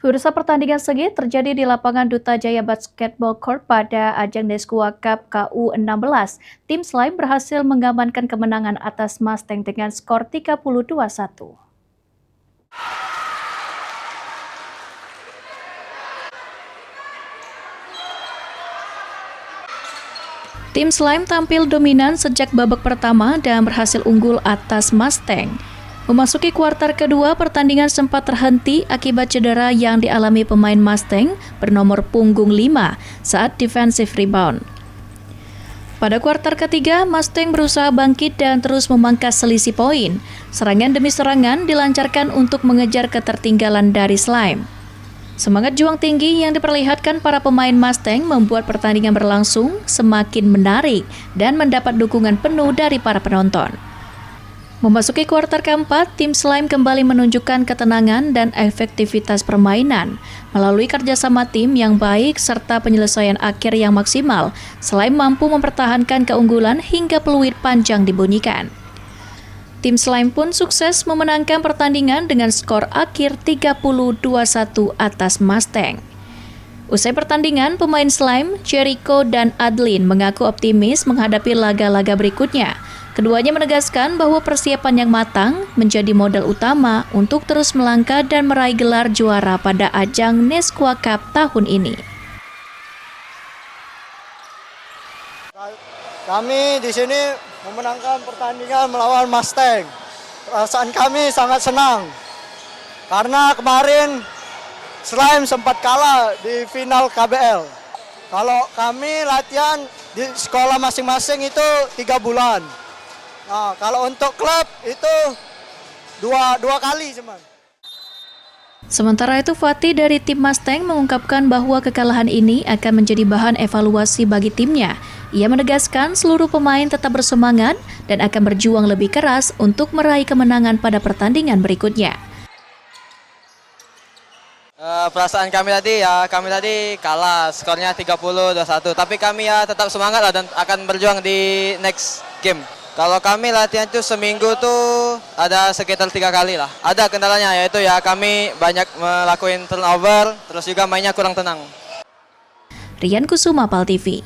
Pemirsa, pertandingan sengit terjadi di lapangan Duta Jaya Basketball Court pada ajang Nesqua Cup KU16. Tim Slime berhasil mengamankan kemenangan atas Mustang dengan skor 32-1. Tim Slime tampil dominan sejak babak pertama dan berhasil unggul atas Mustang. Memasuki kuarter kedua, pertandingan sempat terhenti akibat cedera yang dialami pemain Mustang bernomor punggung 5 saat defensive rebound. Pada kuarter ketiga, Mustang berusaha bangkit dan terus memangkas selisih poin. Serangan demi serangan dilancarkan untuk mengejar ketertinggalan dari Slime. Semangat juang tinggi yang diperlihatkan para pemain Mustang membuat pertandingan berlangsung semakin menarik dan mendapat dukungan penuh dari para penonton. Memasuki kuarter keempat, tim Slime kembali menunjukkan ketenangan dan efektivitas permainan. Melalui kerjasama tim yang baik serta penyelesaian akhir yang maksimal, Slime mampu mempertahankan keunggulan hingga peluit panjang dibunyikan. Tim Slime pun sukses memenangkan pertandingan dengan skor akhir 32-1 atas Mustang. Usai pertandingan, pemain Slime, Jericho dan Adlin mengaku optimis menghadapi laga-laga berikutnya. Keduanya menegaskan bahwa persiapan yang matang menjadi modal utama untuk terus melangkah dan meraih gelar juara pada ajang Nesqua Cup tahun ini. Kami di sini memenangkan pertandingan melawan Mustang. Perasaan kami sangat senang karena kemarin Slime sempat kalah di final KBL. Kalau kami latihan di sekolah masing-masing itu 3 bulan. Nah, kalau untuk klub itu dua kali cuman. Sementara itu, Fatih dari tim Mustang mengungkapkan bahwa kekalahan ini akan menjadi bahan evaluasi bagi timnya. Ia menegaskan seluruh pemain tetap bersemangat dan akan berjuang lebih keras untuk meraih kemenangan pada pertandingan berikutnya. Perasaan kami tadi kalah, skornya 30-21. Tapi kami tetap semangat lah dan akan berjuang di next game. Kalau kami latihan itu seminggu tuh ada sekitar 3 kali lah. Ada kendalanya yaitu kami banyak melakukan turnover, terus juga mainnya kurang tenang. Rian Kusuma, PAL TV.